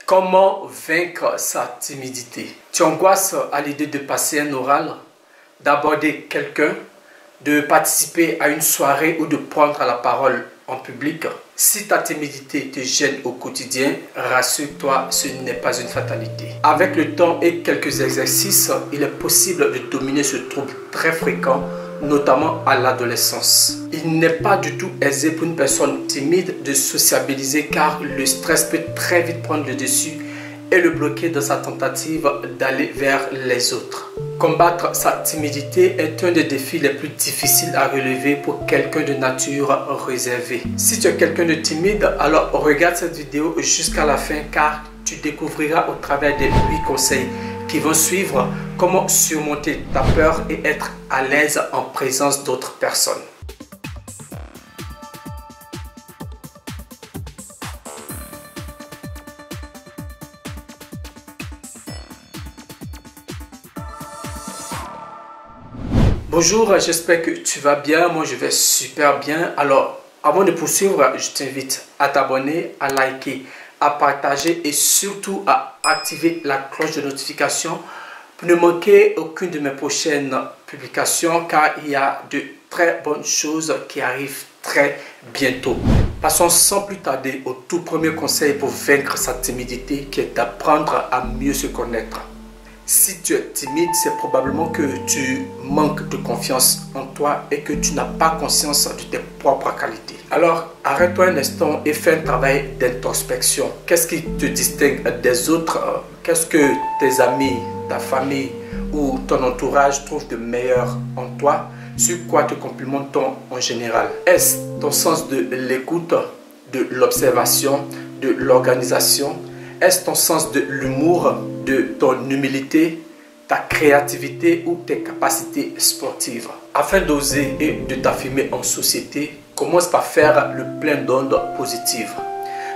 Comment vaincre sa timidité? Tu angoisses à l'idée de passer un oral, d'aborder quelqu'un, de participer à une soirée ou de prendre la parole en public. Si ta timidité te gêne au quotidien, rassure-toi, ce n'est pas une fatalité. Avec le temps et quelques exercices, il est possible de dominer ce trouble très fréquent, notamment à l'adolescence. Il n'est pas du tout aisé pour une personne timide de sociabiliser car le stress peut très vite prendre le dessus et le bloquer dans sa tentative d'aller vers les autres. Combattre sa timidité est un des défis les plus difficiles à relever pour quelqu'un de nature réservée. Si tu es quelqu'un de timide, alors regarde cette vidéo jusqu'à la fin car tu découvriras au travers des 8 conseils qui vont suivre comment surmonter ta peur et être à l'aise en présence d'autres personnes. Bonjour, j'espère que tu vas bien. Moi, je vais super bien. Alors, avant de poursuivre, je t'invite à t'abonner, à liker, à partager et surtout à activer la cloche de notification pour ne manquer aucune de mes prochaines publications car il y a de très bonnes choses qui arrivent très bientôt. Passons sans plus tarder au tout premier conseil pour vaincre sa timidité qui est d'apprendre à mieux se connaître. Si tu es timide, c'est probablement que tu manques de confiance en toi et que tu n'as pas conscience de tes propres qualités. Alors, arrête-toi un instant et fais un travail d'introspection. Qu'est-ce qui te distingue des autres? Qu'est-ce que tes amis, ta famille ou ton entourage trouvent de meilleur en toi? Sur quoi te complimente-t-on en général? Est-ce ton sens de l'écoute, de l'observation, de l'organisation? Est-ce ton sens de l'humour, de ton humilité, ta créativité ou tes capacités sportives? Afin d'oser et de t'affirmer en société, commence par faire le plein d'ondes positives.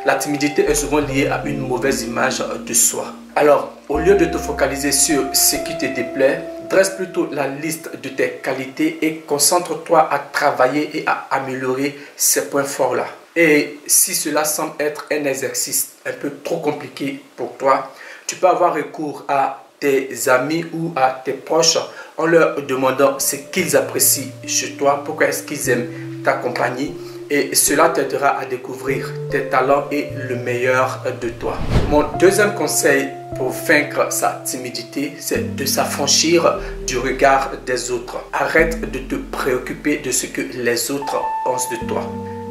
La timidité est souvent liée à une mauvaise image de soi. Alors, au lieu de te focaliser sur ce qui te déplaît, dresse plutôt la liste de tes qualités et concentre-toi à travailler et à améliorer ces points forts-là. Et si cela semble être un exercice un peu trop compliqué pour toi, tu peux avoir recours à tes amis ou à tes proches en leur demandant ce qu'ils apprécient chez toi, pourquoi est-ce qu'ils aiment ta compagnie et cela t'aidera à découvrir tes talents et le meilleur de toi. Mon deuxième conseil pour vaincre sa timidité, c'est de s'affranchir du regard des autres. Arrête de te préoccuper de ce que les autres pensent de toi.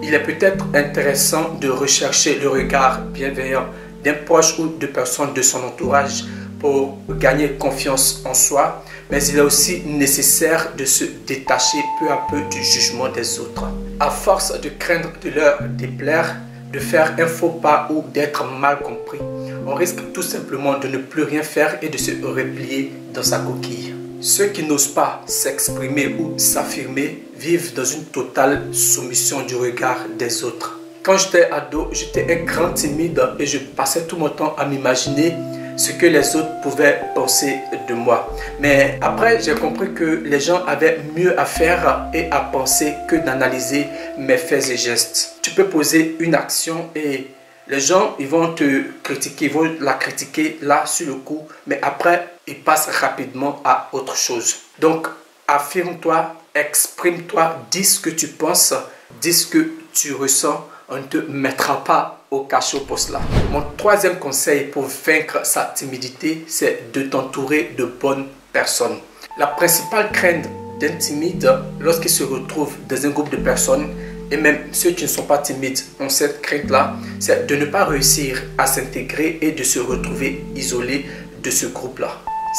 Il est peut-être intéressant de rechercher le regard bienveillant d'un proche ou de personnes de son entourage pour gagner confiance en soi, mais il est aussi nécessaire de se détacher peu à peu du jugement des autres. À force de craindre de leur déplaire, de faire un faux pas ou d'être mal compris, on risque tout simplement de ne plus rien faire et de se replier dans sa coquille. Ceux qui n'osent pas s'exprimer ou s'affirmer vivent dans une totale soumission du regard des autres. Quand j'étais ado, j'étais un grand timide et je passais tout mon temps à m'imaginer ce que les autres pouvaient penser de moi. Mais après, j'ai compris que les gens avaient mieux à faire et à penser que d'analyser mes faits et gestes. Tu peux poser une action et les gens, ils vont te critiquer, ils vont la critiquer là sur le coup, mais après, ils passent rapidement à autre chose. Donc, affirme-toi, exprime-toi, dis ce que tu penses, dis ce que tu ressens. On ne te mettra pas au cachot pour cela. Mon troisième conseil pour vaincre sa timidité, c'est de t'entourer de bonnes personnes. La principale crainte d'un timide lorsqu'il se retrouve dans un groupe de personnes, et même ceux qui ne sont pas timides ont cette crainte-là, c'est de ne pas réussir à s'intégrer et de se retrouver isolé de ce groupe-là.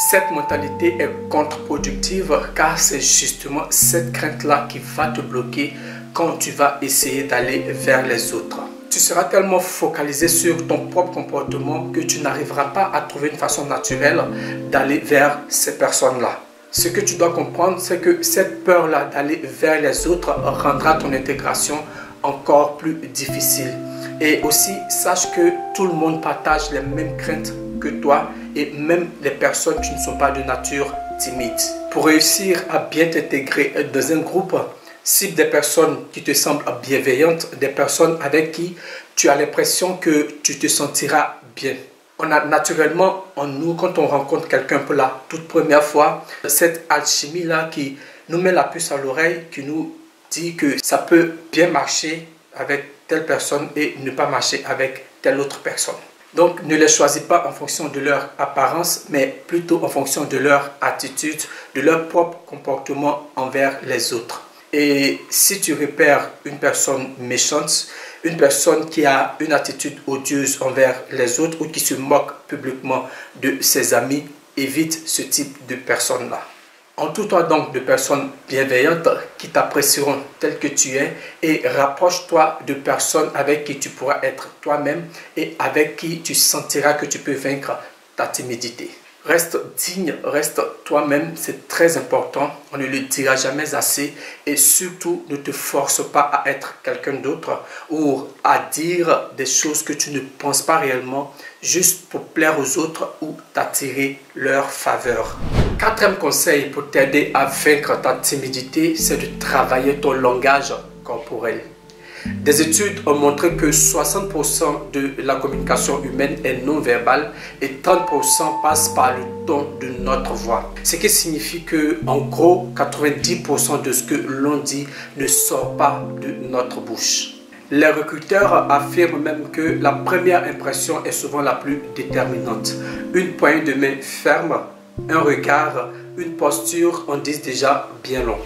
Cette mentalité est contre-productive car c'est justement cette crainte-là qui va te bloquer quand tu vas essayer d'aller vers les autres. Tu seras tellement focalisé sur ton propre comportement que tu n'arriveras pas à trouver une façon naturelle d'aller vers ces personnes-là. Ce que tu dois comprendre, c'est que cette peur-là d'aller vers les autres rendra ton intégration encore plus difficile. Et aussi, sache que tout le monde partage les mêmes craintes que toi et même les personnes qui ne sont pas de nature timide. Pour réussir à bien t'intégrer dans un groupe, cible des personnes qui te semblent bienveillantes, des personnes avec qui tu as l'impression que tu te sentiras bien. On a naturellement en nous, quand on rencontre quelqu'un pour la toute première fois, cette alchimie-là qui nous met la puce à l'oreille, qui nous dit que ça peut bien marcher avec telle personne et ne pas marcher avec telle autre personne. Donc, ne les choisis pas en fonction de leur apparence, mais plutôt en fonction de leur attitude, de leur propre comportement envers les autres. Et si tu repères une personne méchante, une personne qui a une attitude odieuse envers les autres ou qui se moque publiquement de ses amis, évite ce type de personnes-là. Entoure-toi donc de personnes bienveillantes qui t'apprécieront tel que tu es et rapproche-toi de personnes avec qui tu pourras être toi-même et avec qui tu sentiras que tu peux vaincre ta timidité. Reste digne, reste toi-même, c'est très important, on ne le dira jamais assez et surtout ne te force pas à être quelqu'un d'autre ou à dire des choses que tu ne penses pas réellement juste pour plaire aux autres ou t'attirer leur faveur. Quatrième conseil pour t'aider à vaincre ta timidité, c'est de travailler ton langage corporel. Des études ont montré que 60% de la communication humaine est non verbale et 30% passe par le ton de notre voix. Ce qui signifie que, en gros, 90% de ce que l'on dit ne sort pas de notre bouche. Les recruteurs affirment même que la première impression est souvent la plus déterminante. Une poignée de main ferme, un regard, une posture en disent déjà bien long.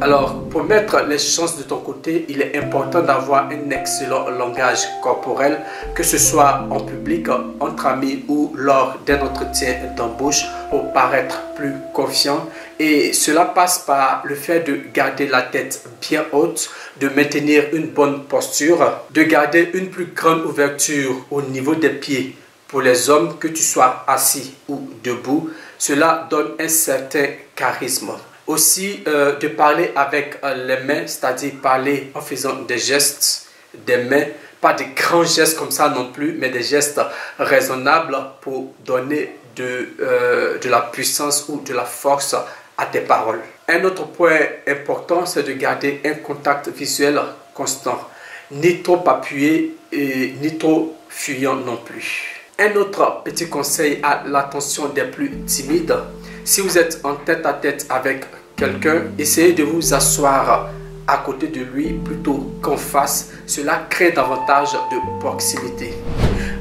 Alors, pour mettre les chances de ton côté, il est important d'avoir un excellent langage corporel, que ce soit en public, entre amis ou lors d'un entretien d'embauche pour paraître plus confiant. Et cela passe par le fait de garder la tête bien haute, de maintenir une bonne posture, de garder une plus grande ouverture au niveau des pieds. Pour les hommes, que tu sois assis ou debout, cela donne un certain charisme. Aussi, de parler avec les mains, c'est-à-dire parler en faisant des gestes des mains, pas des grands gestes comme ça non plus, mais des gestes raisonnables pour donner de la puissance ou de la force à tes paroles. Un autre point important, c'est de garder un contact visuel constant, ni trop appuyé et ni trop fuyant non plus. Un autre petit conseil à l'attention des plus timides, si vous êtes en tête-à-tête avec quelqu'un, essayez de vous asseoir à côté de lui plutôt qu'en face. Cela crée davantage de proximité.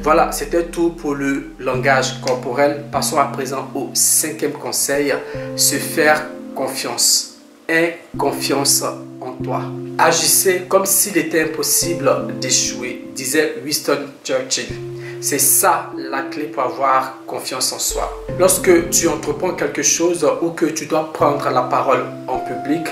Voilà, c'était tout pour le langage corporel. Passons à présent au cinquième conseil, se faire confiance. Aie confiance en toi. Agissez comme s'il était impossible d'échouer, disait Winston Churchill. C'est ça la clé pour avoir confiance en soi. Lorsque tu entreprends quelque chose ou que tu dois prendre la parole en public,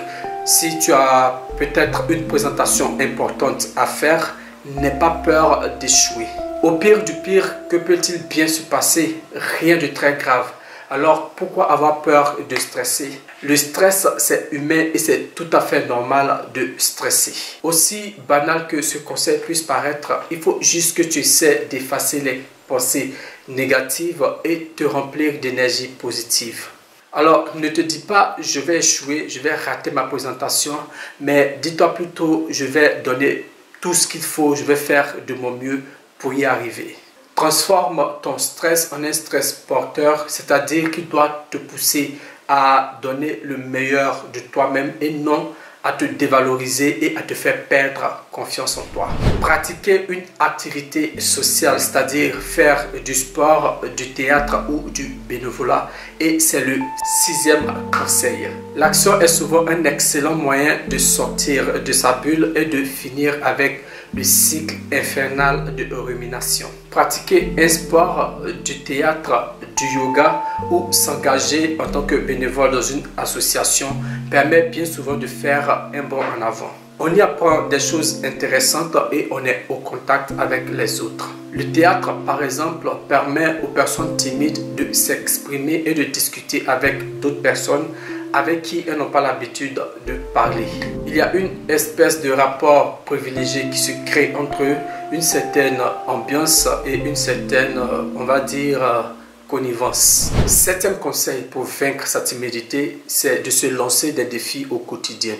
si tu as peut-être une présentation importante à faire, n'aie pas peur d'échouer. Au pire du pire, que peut-il bien se passer? Rien de très grave. Alors pourquoi avoir peur de stresser? Le stress, c'est humain et c'est tout à fait normal de stresser. Aussi banal que ce conseil puisse paraître, il faut juste que tu essaies d'effacer les pensées négatives et te remplir d'énergie positive. Alors ne te dis pas je vais échouer, je vais rater ma présentation, mais dis-toi plutôt je vais donner tout ce qu'il faut, je vais faire de mon mieux pour y arriver. Transforme ton stress en un stress porteur, c'est-à-dire qu'il doit te pousser à donner le meilleur de toi-même et non à te dévaloriser et à te faire perdre confiance en toi. Pratiquer une activité sociale, c'est-à-dire faire du sport, du théâtre ou du bénévolat, et c'est le sixième conseil. L'action est souvent un excellent moyen de sortir de sa bulle et de finir avec le cycle infernal de rumination. Pratiquer un sport, du théâtre, du yoga ou s'engager en tant que bénévole dans une association permet bien souvent de faire un bond en avant. On y apprend des choses intéressantes et on est au contact avec les autres. Le théâtre, par exemple, permet aux personnes timides de s'exprimer et de discuter avec d'autres personnes avec qui elles n'ont pas l'habitude de parler. Il y a une espèce de rapport privilégié qui se crée entre eux, une certaine ambiance et une certaine, on va dire, connivence. Septième conseil pour vaincre sa timidité, c'est de se lancer des défis au quotidien.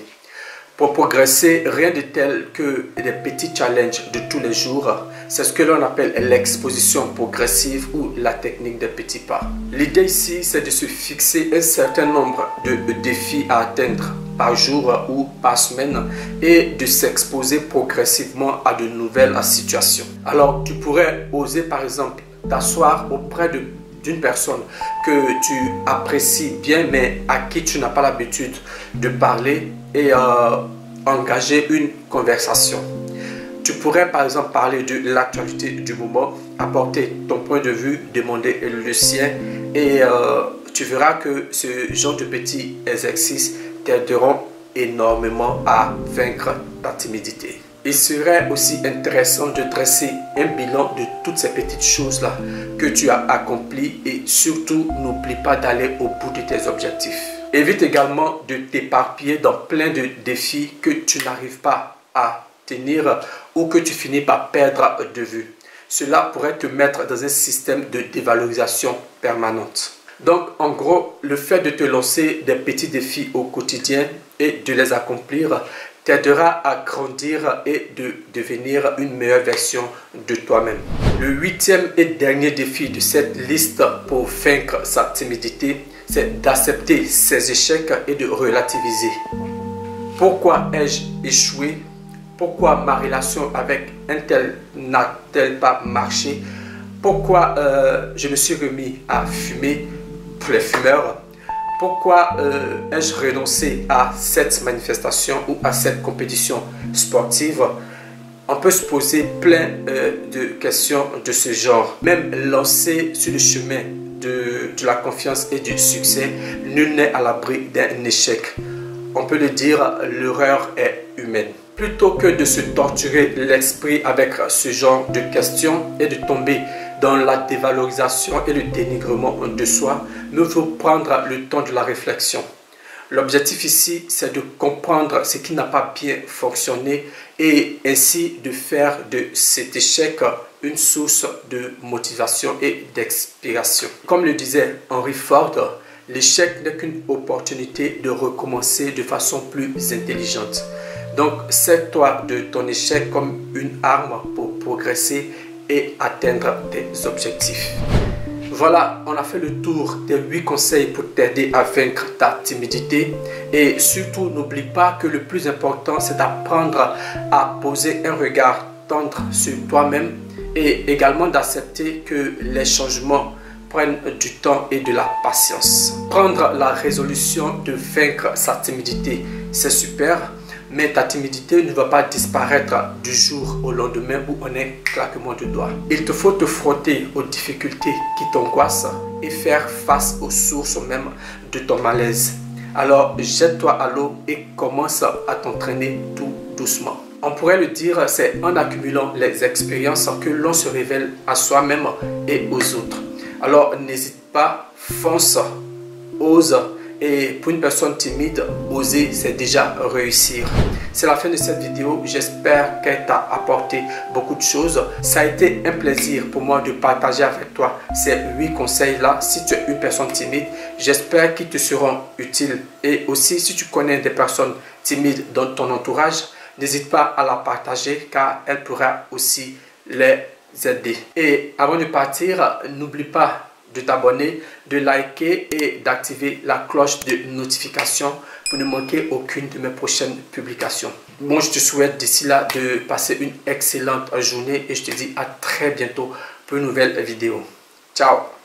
Pour progresser, rien de tel que des petits challenges de tous les jours. C'est ce que l'on appelle l'exposition progressive ou la technique des petits pas. L'idée ici, c'est de se fixer un certain nombre de défis à atteindre par jour ou par semaine et de s'exposer progressivement à de nouvelles situations. Alors, tu pourrais oser par exemple t'asseoir auprès d'une personne que tu apprécies bien mais à qui tu n'as pas l'habitude de parler et engager une conversation. Tu pourrais par exemple parler de l'actualité du moment, apporter ton point de vue, demander le sien et tu verras que ce genre de petits exercices t'aideront énormément à vaincre ta timidité. Il serait aussi intéressant de dresser un bilan de toutes ces petites choses-là que tu as accomplies et surtout n'oublie pas d'aller au bout de tes objectifs. Évite également de t'éparpiller dans plein de défis que tu n'arrives pas à tenir ou que tu finis par perdre de vue. Cela pourrait te mettre dans un système de dévalorisation permanente. Donc, en gros, le fait de te lancer des petits défis au quotidien et de les accomplir t'aidera à grandir et de devenir une meilleure version de toi-même. Le 8e et dernier défi de cette liste pour vaincre sa timidité, c'est d'accepter ses échecs et de relativiser. Pourquoi ai-je échoué? Pourquoi ma relation avec un tel n'a-t-elle pas marché? Pourquoi je me suis remis à fumer pour les fumeurs? Pourquoi ai-je renoncé à cette manifestation ou à cette compétition sportive? On peut se poser plein de questions de ce genre. Même lancer sur le chemin de la confiance et du succès, nul n'est à l'abri d'un échec. On peut le dire, l'erreur est humaine. Plutôt que de se torturer l'esprit avec ce genre de questions et de tomber dans la dévalorisation et le dénigrement de soi, mieux vaut prendre le temps de la réflexion. L'objectif ici, c'est de comprendre ce qui n'a pas bien fonctionné et ainsi de faire de cet échec une source de motivation et d'inspiration. Comme le disait Henry Ford, l'échec n'est qu'une opportunité de recommencer de façon plus intelligente. Donc, sers-toi de ton échec comme une arme pour progresser et atteindre tes objectifs. Voilà, on a fait le tour des 8 conseils pour t'aider à vaincre ta timidité. Et surtout, n'oublie pas que le plus important, c'est d'apprendre à poser un regard tendre sur toi-même et également d'accepter que les changements prennent du temps et de la patience. Prendre la résolution de vaincre sa timidité, c'est super. Mais ta timidité ne va pas disparaître du jour au lendemain ou en un claquement de doigts. Il te faut te frotter aux difficultés qui t'angoissent et faire face aux sources même de ton malaise. Alors jette-toi à l'eau et commence à t'entraîner tout doucement. On pourrait le dire, c'est en accumulant les expériences que l'on se révèle à soi-même et aux autres. Alors n'hésite pas, fonce, ose. Et pour une personne timide, oser, c'est déjà réussir. C'est la fin de cette vidéo. J'espère qu'elle t'a apporté beaucoup de choses. Ça a été un plaisir pour moi de partager avec toi ces 8 conseils-là. Si tu es une personne timide, j'espère qu'ils te seront utiles. Et aussi, si tu connais des personnes timides dans ton entourage, n'hésite pas à la partager car elle pourra aussi les aider. Et avant de partir, n'oublie pas de t'abonner, de liker et d'activer la cloche de notification pour ne manquer aucune de mes prochaines publications. Bon, je te souhaite d'ici là de passer une excellente journée et je te dis à très bientôt pour une nouvelle vidéo. Ciao!